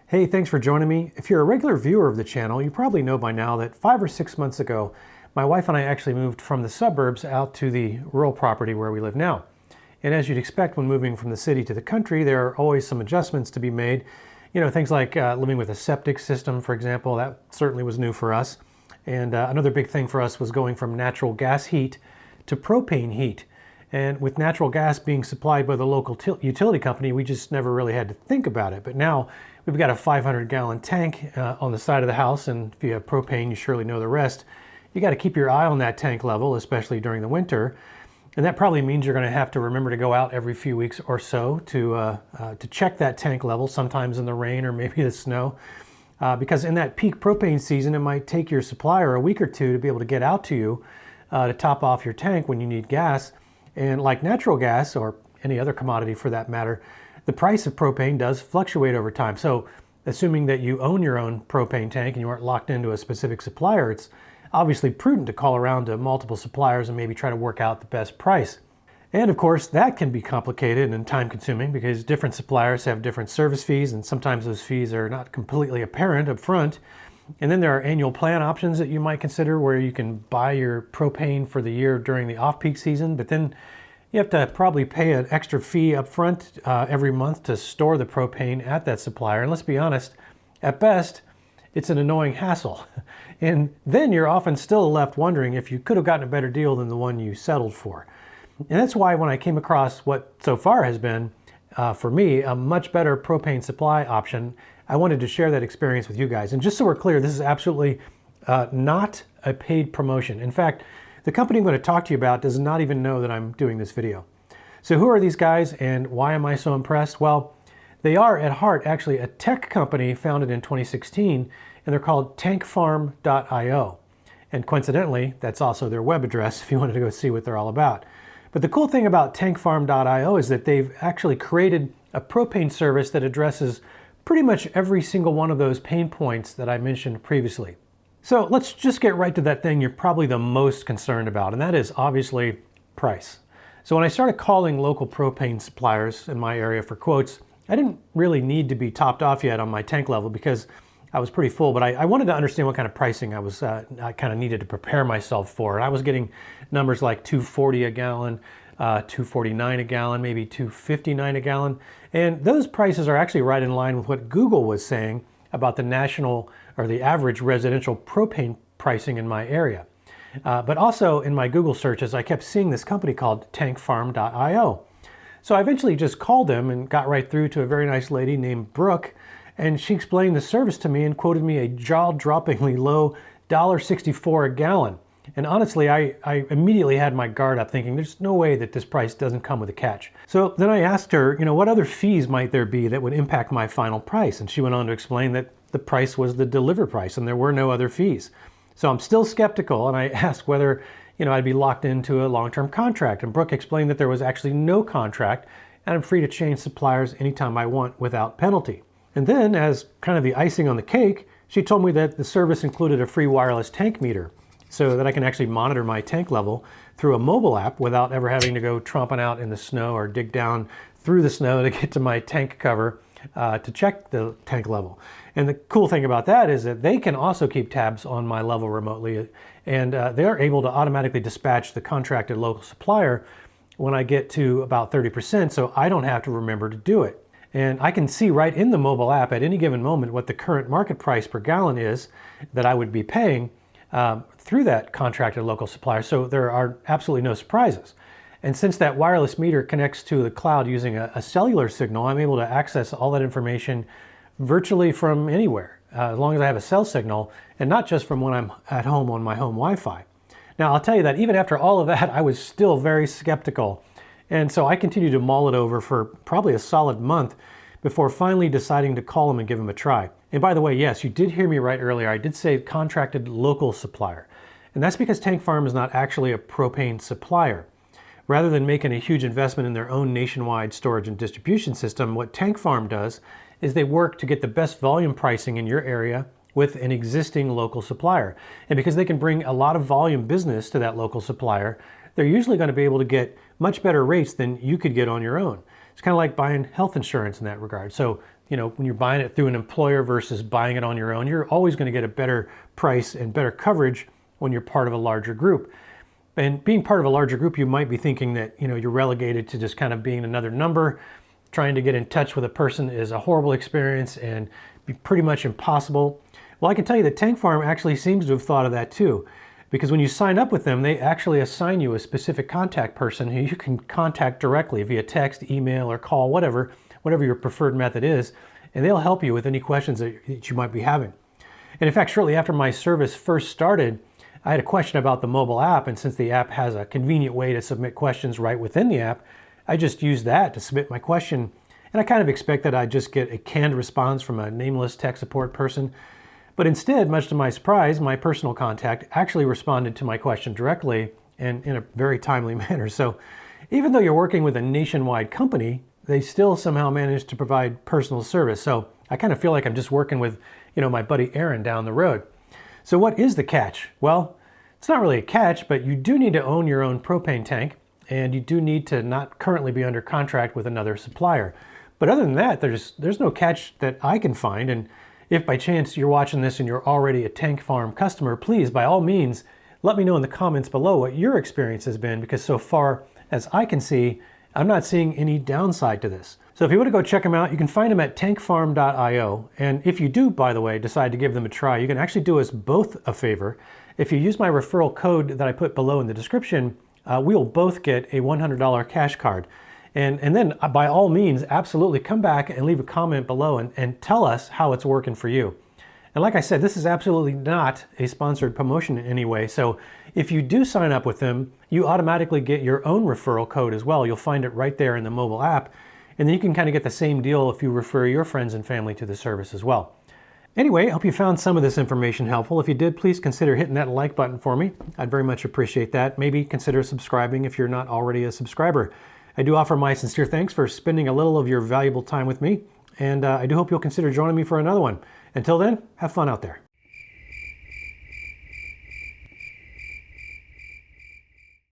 Hey, thanks for joining me. If you're a regular viewer of the channel, you probably know by now that 5 or 6 months ago, my wife and I actually moved from the suburbs out to the rural property where we live now. And as you'd expect when moving from the city to the country, there are always some adjustments to be made. You know, things like living with a septic system, for example, that certainly was new for us. And another big thing for us was going from natural gas heat to propane heat. And with natural gas being supplied by the local utility company, we just never really had to think about it. But now we've got a 500-gallon tank on the side of the house, and if you have propane, you surely know the rest. You got to keep your eye on that tank level, especially during the winter. And that probably means you're going to have to remember to go out every few weeks or so to check that tank level, sometimes in the rain or maybe the snow. Because in that peak propane season, it might take your supplier a week or two to be able to get out to you to top off your tank when you need gas. And like natural gas, or any other commodity for that matter, the price of propane does fluctuate over time. So assuming that you own your own propane tank and you aren't locked into a specific supplier, it's obviously prudent to call around to multiple suppliers and maybe try to work out the best price. And of course, that can be complicated and time consuming because different suppliers have different service fees, and sometimes those fees are not completely apparent up front. And then there are annual plan options that you might consider where you can buy your propane for the year during the off-peak season, but then you have to probably pay an extra fee up front every month to store the propane at that supplier. And let's be honest, at best, it's an annoying hassle. And then you're often still left wondering if you could have gotten a better deal than the one you settled for. And that's why when I came across what so far has been, for me, a much better propane supply option, I wanted to share that experience with you guys. And just so we're clear, this is absolutely not a paid promotion. In fact, the company I'm going to talk to you about does not even know that I'm doing this video. So who are these guys and why am I so impressed? Well, they are at heart actually a tech company founded in 2016, and they're called tankfarm.io. And coincidentally, that's also their web address if you wanted to go see what they're all about. But the cool thing about tankfarm.io is that they've actually created a propane service that addresses pretty much every single one of those pain points that I mentioned previously. So let's just get right to that thing you're probably the most concerned about, and that is obviously price. So when I started calling local propane suppliers in my area for quotes, I didn't really need to be topped off yet on my tank level because I was pretty full, but I wanted to understand what kind of pricing I kind of needed to prepare myself for. And I was getting numbers like $2.40 a gallon, $2.49 a gallon, maybe $2.59 a gallon. And those prices are actually right in line with what Google was saying about the national or the average residential propane pricing in my area. But also in my Google searches, I kept seeing this company called tankfarm.io. So I eventually just called them and got right through to a very nice lady named Brooke, and she explained the service to me and quoted me a jaw-droppingly low $1.64 a gallon. And honestly, I immediately had my guard up thinking there's no way that this price doesn't come with a catch. So then I asked her, what other fees might there be that would impact my final price? And she went on to explain that the price was the deliver price and there were no other fees. So I'm still skeptical, and I asked whether I'd be locked into a long-term contract. And Brooke explained that there was actually no contract and I'm free to change suppliers anytime I want without penalty. And then, as kind of the icing on the cake, she told me that the service included a free wireless tank meter so that I can actually monitor my tank level through a mobile app without ever having to go tromping out in the snow or dig down through the snow to get to my tank cover to check the tank level. And the cool thing about that is that they can also keep tabs on my level remotely, and they're able to automatically dispatch the contracted local supplier when I get to about 30%, so I don't have to remember to do it. And I can see right in the mobile app at any given moment what the current market price per gallon is that I would be paying through that contracted local supplier. So there are absolutely no surprises. And since that wireless meter connects to the cloud using a cellular signal, I'm able to access all that information virtually from anywhere, as long as I have a cell signal, and not just from when I'm at home on my home Wi-Fi. Now, I'll tell you that even after all of that, I was still very skeptical. And so I continued to mull it over for probably a solid month before finally deciding to call them and give them a try. And by the way, yes, you did hear me right earlier. I did say contracted local supplier. And that's because Tank Farm is not actually a propane supplier. Rather than making a huge investment in their own nationwide storage and distribution system, what Tank Farm does is they work to get the best volume pricing in your area with an existing local supplier. And because they can bring a lot of volume business to that local supplier, they're usually going to be able to get much better rates than you could get on your own. It's kind of like buying health insurance in that regard. So when you're buying it through an employer versus buying it on your own, you're always going to get a better price and better coverage when you're part of a larger group. And being part of a larger group, you might be thinking that, you're relegated to just kind of being another number. Trying to get in touch with a person is a horrible experience and be pretty much impossible. Well, I can tell you that Tank Farm actually seems to have thought of that too. Because when you sign up with them, they actually assign you a specific contact person who you can contact directly via text, email, or call, whatever your preferred method is, and they'll help you with any questions that you might be having. And in fact, shortly after my service first started, I had a question about the mobile app, and since the app has a convenient way to submit questions right within the app, I just used that to submit my question, and I kind of expect that I'd just get a canned response from a nameless tech support person. But instead, much to my surprise, my personal contact actually responded to my question directly and in a very timely manner. So even though you're working with a nationwide company, they still somehow managed to provide personal service. So I kind of feel like I'm just working with, my buddy Aaron down the road. So what is the catch? Well, it's not really a catch, but you do need to own your own propane tank, and you do need to not currently be under contract with another supplier. But other than that, there's no catch that I can find. And if by chance you're watching this and you're already a Tank Farm customer, please, by all means, let me know in the comments below what your experience has been, because so far as I can see, I'm not seeing any downside to this. So if you want to go check them out, you can find them at tankfarm.io. And if you do, by the way, decide to give them a try, you can actually do us both a favor. If you use my referral code that I put below in the description, we'll both get a $100 cash card. And then by all means, absolutely come back and leave a comment below and tell us how it's working for you. And like I said, this is absolutely not a sponsored promotion in any way. So if you do sign up with them, you automatically get your own referral code as well. You'll find it right there in the mobile app. And then you can kind of get the same deal if you refer your friends and family to the service as well. Anyway, I hope you found some of this information helpful. If you did, please consider hitting that like button for me. I'd very much appreciate that. Maybe consider subscribing if you're not already a subscriber. I do offer my sincere thanks for spending a little of your valuable time with me, and I do hope you'll consider joining me for another one. Until then, have fun out there.